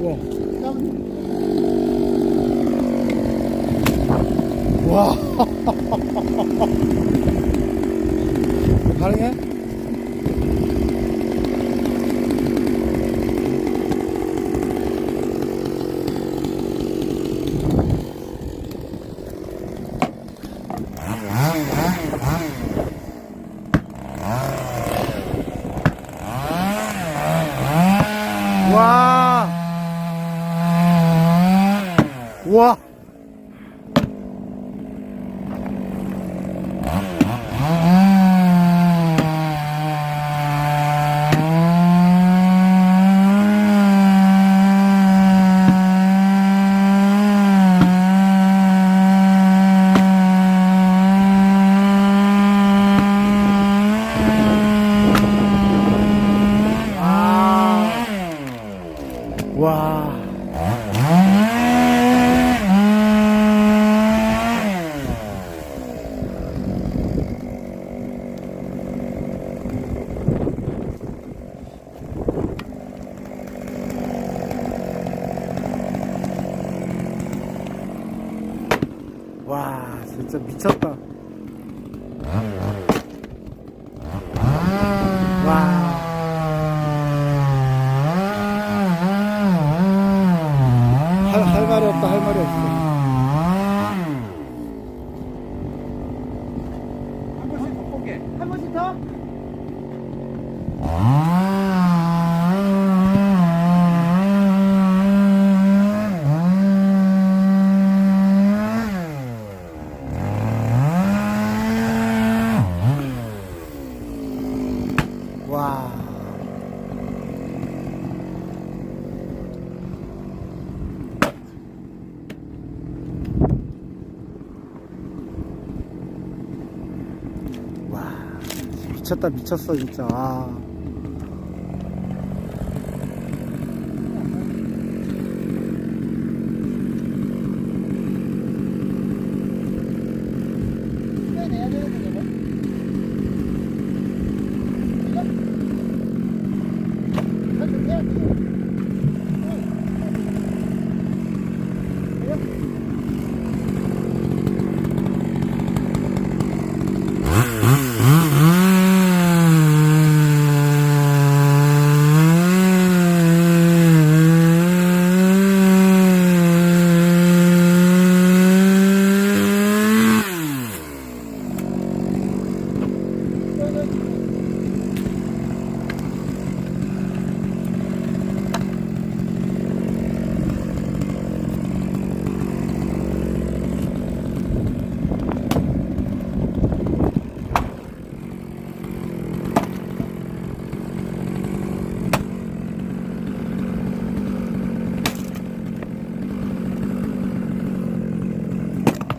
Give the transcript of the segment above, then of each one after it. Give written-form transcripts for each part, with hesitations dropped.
와. 가능해? 와. 와. 와. 와, 진짜 미쳤다. 와. 할 말이 없다, 할 말이 없어. 한 번씩 더 볼게. 한 번씩 더. 와. 와. 미쳤다, 미쳤어, 진짜. 아. 내야 되는 거네.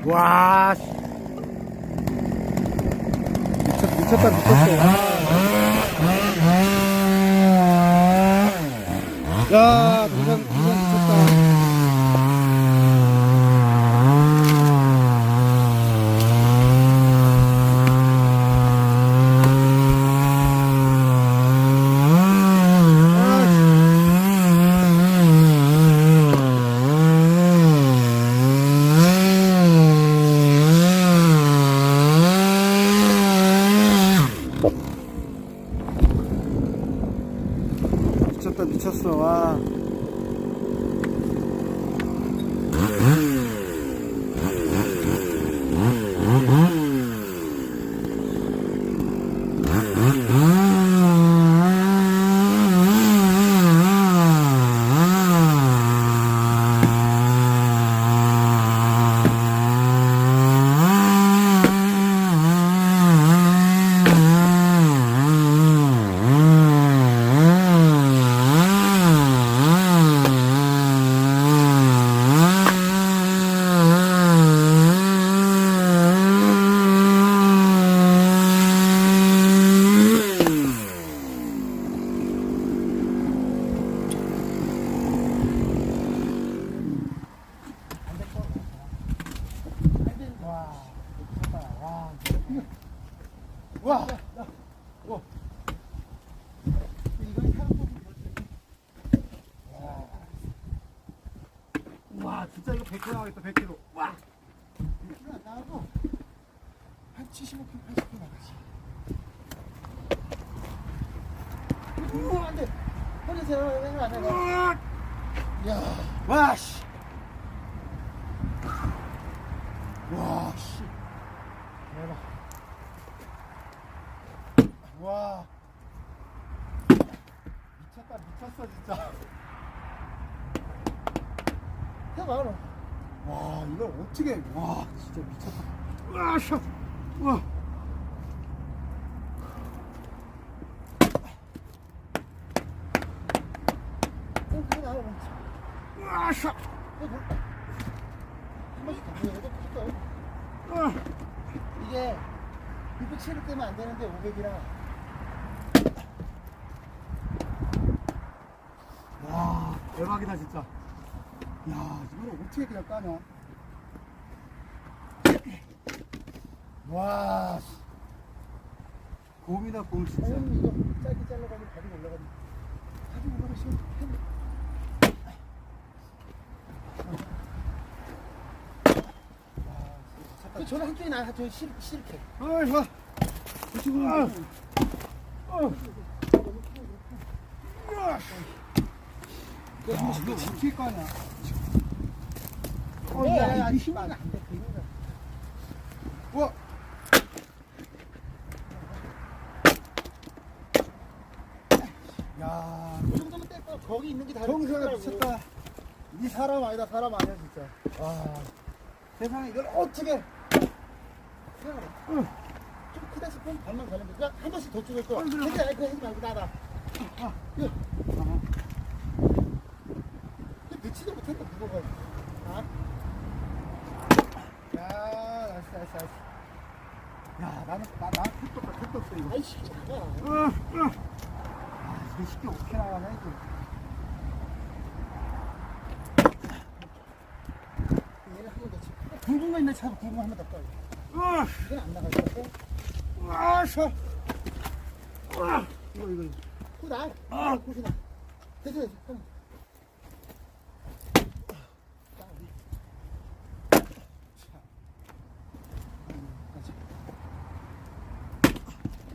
와. 미쳤다, 미쳤어. 야, 이건 미쳤다. 미쳤다, 미쳤어. 와. 와. 와. 이건 사람 뽑은 거지. 와, 진짜 이거 100kg 나가겠다, 100kg. 와. 100kg 안 나가고 한 75kg, 80kg 나가지. 안 돼. 허리 세워, 안 해. 야, 와, 씨. 와, 씨. 대박. 와, 미쳤다, 미쳤어, 진짜. 해봐, 그럼. 와, 이걸 어떻게, 와, 진짜 미쳤다. 와, 씨. 와. 그래, 나와, 그럼. 와, 씨. 해봐. 한 번씩 더 보여도 될까요? 와. 이게 607을 떼면 안 되는데 500이라. 와, 대박이다, 진짜. 야, 이걸 어떻게 그냥 까냐. 와, 씨. 곰이다, 곰, 진짜. 사장님 이거 짧게 잘라가지고 다리 올라가지. 다리 올라가시면 편. 그 저는 한쪽이 나야 저 싫게. 어이, 와. 지금, 아. 야, 이거 어떻게 까냐. 야야야, 이 힘은 안 돼. 그 힘은. 와. 야, 이 정도면 뗄 거. 거기 있는 게 다. 정수가 미쳤다. 이 사람 아니다, 사람 아니야, 진짜. 와. 세상에 이걸 어떻게. 그래. 좀 크다 싶으면 발만 가는 거야. 한 번씩 더 찍을 거. 그래. 근데 아니, 그거 하지 말고 나다. 이거 넣지도 못했다 그거가. 아, 야, 나이스. 야, 나는 택도 없다, 택도 없어, 이거. 아이씨, 나가. 아, 이게 쉽게 어떻게 나가냐, 이거. 얘를 한 번 더 찍고. 굵은 거 있나 참 굵은 거 한 번 더 꺼. 이건 안 나갈 것 같아. 샤. 이거. 그 나. 고시 나. 됐어. 형.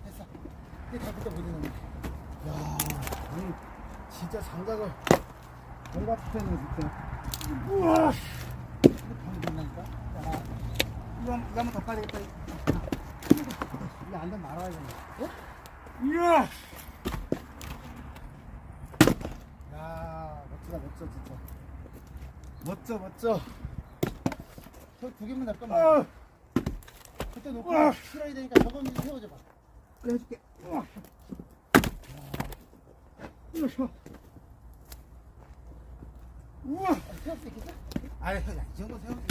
됐어. 이제 잘부터 못 있는 거. 야, 아니, 진짜 장작을 뭔가 붙였네, 진짜. 우와. 방금 된다니까. 자, 이거 한번 더 까야 되겠다. 이게 안 되면 말아야겠네. 어? 이야. 야, 멋져, 진짜. 멋져. 저 두 개만 날 아, 거면. 그때 놓고 실어야 되니까 저건 좀 세워줘봐. 그래, 해줄게. 샤. 우와. 세울 수 있겠어? 아이, 야, 이 정도 세우지.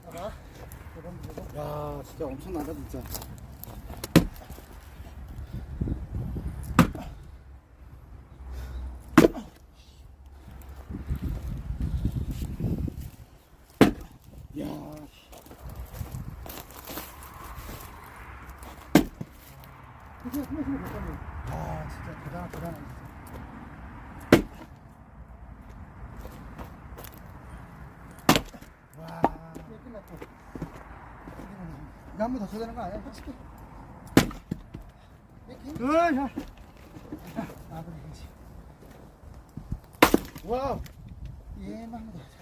봐봐. 저건 보고. 야, 진짜 엄청나다, 진짜. 야, 그게 한 번씩 못 가네. 아, 진짜 대단하네. 와, 이제 끝났고. 이거 한 번 더 쳐야 되는 거 아니야? 솔직히. 이렇게 힘. 으쌰. 아, 그래, 그렇지. 와, 얘만 한 번 더 하자.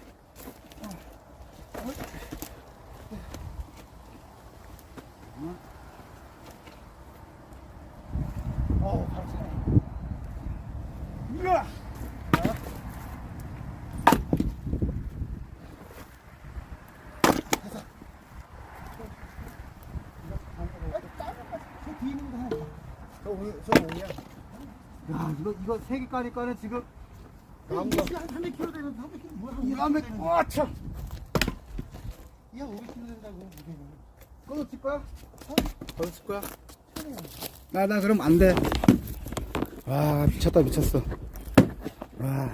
바로 차네. 으아. 됐어. 저 뒤에 있는 거 하나 더. 저 오이야. 야, 이거 세 개 까니까는 지금 나온 거. 이게 한 300kg 되는 300kg 뭐야? 이거 한 백, 와, 참. 이거 500kg 된다고 무게는. 꺼도 칠 거야? 꺼도 칠 거야? 편해요. 나 그럼 안 돼. 와, 미쳤어. 와.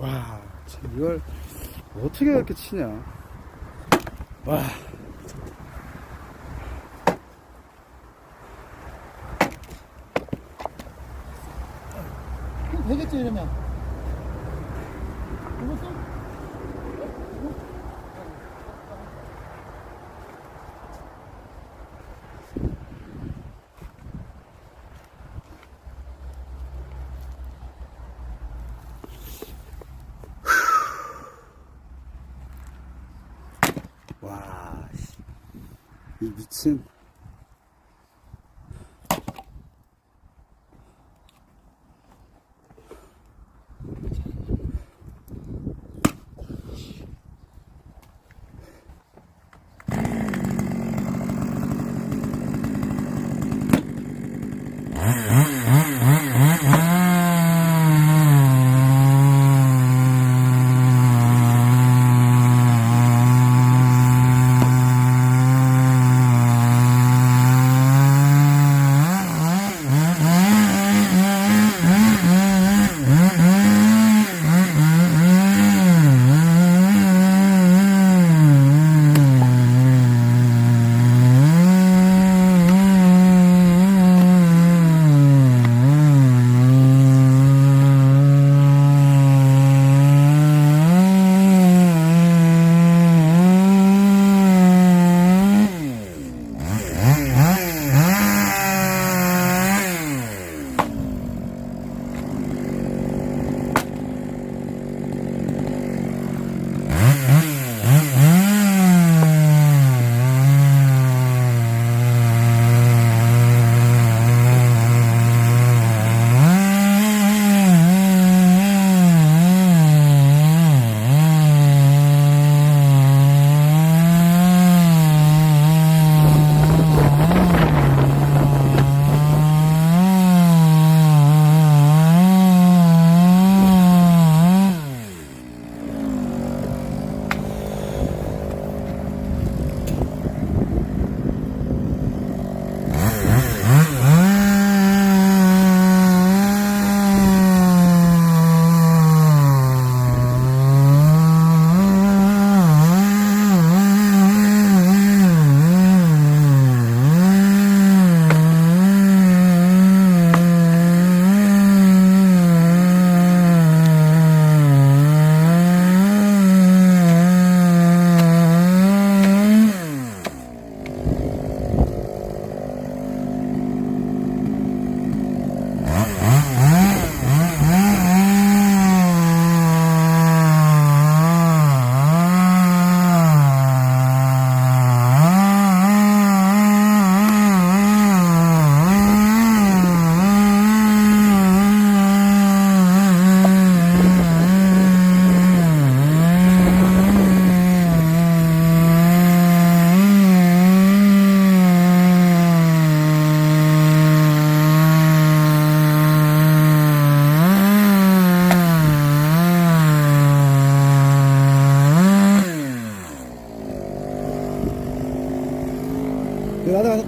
와, 참 이걸 어떻게 이렇게 치냐. 와. 되겠죠, 이러면. 이것도? 와, 이 미친. Uh-huh.